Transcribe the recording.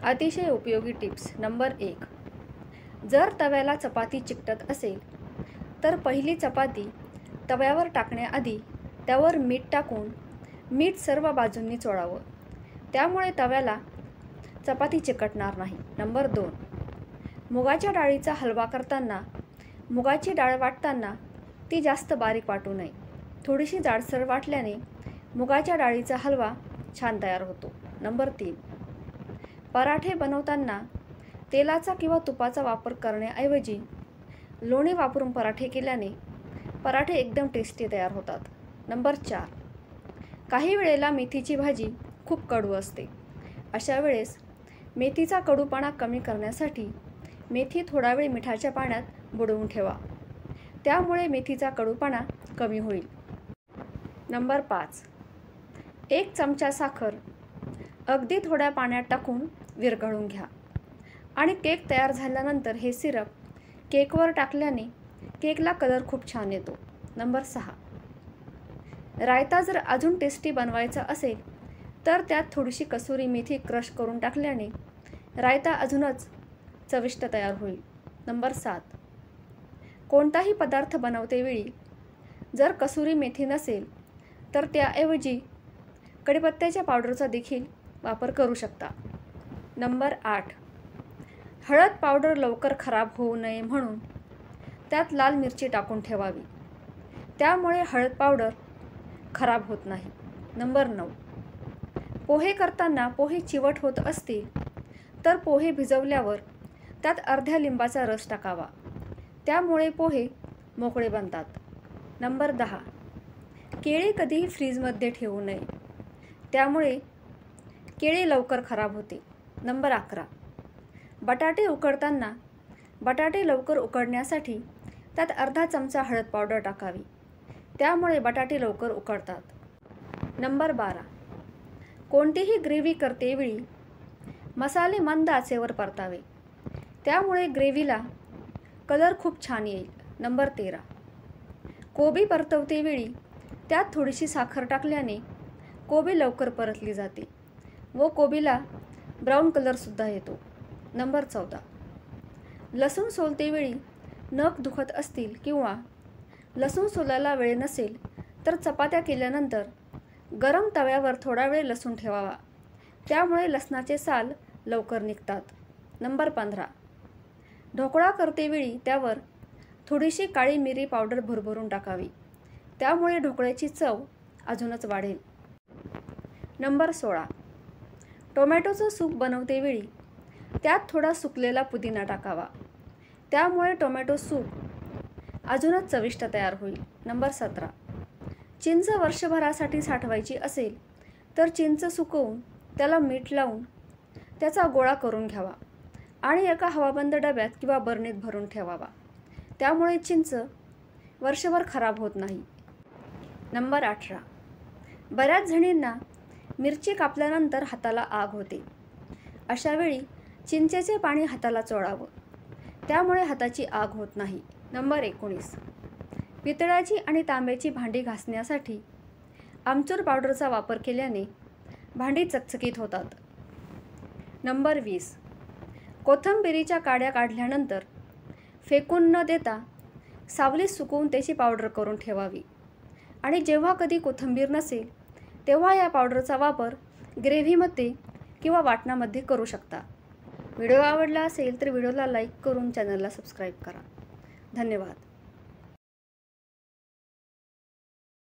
अतिशय उपयोगी tips. Number 1. जर तव्याला चपाती चिकटत असेल तर पहिली चपाती तव्यावर टाकण्याआधी त्यावर मीठ टाकून मीठ सर्व बाजूंनी चोळावं. त्यामुळे तव्याला चपाती चिकटणार नाही. नंबर 2. मुगाच्या डाळीचा हलवा करताना मुगाची डाळ वाटताना ती जास्त बारीक वाटू नये. थोडीशी जाडसर वाटल्याने मुगाच्या डाळीचा हलवा छान तयार होतो. नंबर 3. पराठे बनवताना तेलाचा किंवा तुपाचा वापर करण्याऐवजी लोणी वापरून पराठे केल्याने पराठे एकदम टेस्टी तयार होतात. नंबर 4. काही वेळेला मेथीची भाजी खूप कडू असते. अशा वेळेस मेथीचा कडूपणा कमी करण्यासाठी मेथी थोडा वेळ मिठाच्या पाण्यात बुडवून ठेवा. त्यामुळे मेथीचा कडूपणा कमी होईल. नंबर 5. 1 चमचा साखर अगदी थोड्या पाण्यात टाकून विरघळून घ्या आणि केक तयार झाल्यानंतर हे सिरप केकवर टाकल्याने केकला कलर खूप छान येतो. नंबर 6. रायता जर अजून टेस्टी बनवायचा असेल तर त्यात थोडीशी कसुरी मेथी क्रश करून टाकल्याने रायता अजूनच चविष्ट तयार होईल. नंबर 7. कोणताही पदार्थ बनवतेवेळी जर कसुरी मेथी नसेल तर त्याऐवजी कढीपत्त्याच्या पावडरचा देखील वापर करू शकता. नंबर 8. हळद पावडर लवकर खराब होऊ नये म्हणून त्यात लाल मिरची टाकून ठेवावी. त्यामुळे हळद पावडर खराब होत नाही. नंबर 9. पोहे करताना पोहे चिवट होत असतील तर पोहे भिजवल्यावर त्यात अर्ध्या लिंबाचा रस टाकावा. त्यामुळे पोहे मोकळे बनतात. नंबर 10. केळी कधीही फ्रीजमध्ये ठेवू नये. त्यामुळे केळी लवकर खराब होते. नंबर 11. बटाटे उकडताना बटाटे लवकर उकडण्यासाठी त्यात अर्धा चमचा हळद पावडर टाकावी. त्यामुळे बटाटे लवकर उकडतात. नंबर 12. कोणतीही ग्रेव्ही करतेवेळी मसाले मंद आचेवर परतावे. त्यामुळे ग्रेव्हीला कलर खूप छान येईल. नंबर 13. कोबी परतवतेवेळी त्यात थोडीशी साखर टाकल्याने कोबी लवकर परतली जाते व कोबीला ब्राऊन कलरसुद्धा येतो. नंबर 14. लसूण सोलतेवेळी नख दुखत असतील किंवा लसूण सोलायला वेळ नसेल तर चपात्या केल्यानंतर गरम तव्यावर थोडा वेळ लसूण ठेवावा. त्यामुळे लसणाचे साल लवकर निघतात. नंबर 15. ढोकळा करतेवेळी त्यावर थोडीशी काळी मिरी पावडर भरभरून टाकावी. त्यामुळे ढोकळ्याची चव अजूनच वाढेल. नंबर 16. टोमॅटोचं सूप बनवतेवेळी त्यात थोडा सुकलेला पुदिना टाकावा. त्यामुळे टोमॅटो सूप अजूनच चविष्ट तयार होईल. नंबर 17. चिंच वर्षभरासाठी साठवायची असेल तर चिंच सुकवून त्याला मीठ लावून त्याचा गोळा करून घ्यावा आणि एका हवाबंद डब्यात किंवा बरणीत भरून ठेवावा. त्यामुळे चिंच वर्षभर खराब होत नाही. नंबर 18. बऱ्याच जणींना मिरची कापल्यानंतर हाताला आग होते. अशा वेळी चिंचेचे पाणी हाताला चोळावं. त्यामुळे हाताची आग होत नाही. नंबर 19. पितळाची आणि तांब्याची भांडी घासण्यासाठी आमचूर पावडरचा वापर केल्याने भांडी चकचकीत होतात. नंबर 20. कोथिंबिरीच्या काड्या काढल्यानंतर फेकून न देता सावलीत सुकवून त्याची पावडर करून ठेवावी आणि जेव्हा कधी कोथिंबीर नसेल तेव्हा या पावडरचा वापर ग्रेव्हीमध्ये किंवा वाटणामध्ये करू शकता. व्हिडिओ आवडला असेल तर व्हिडिओला लाईक करून चॅनलला सबस्क्राईब करा. धन्यवाद.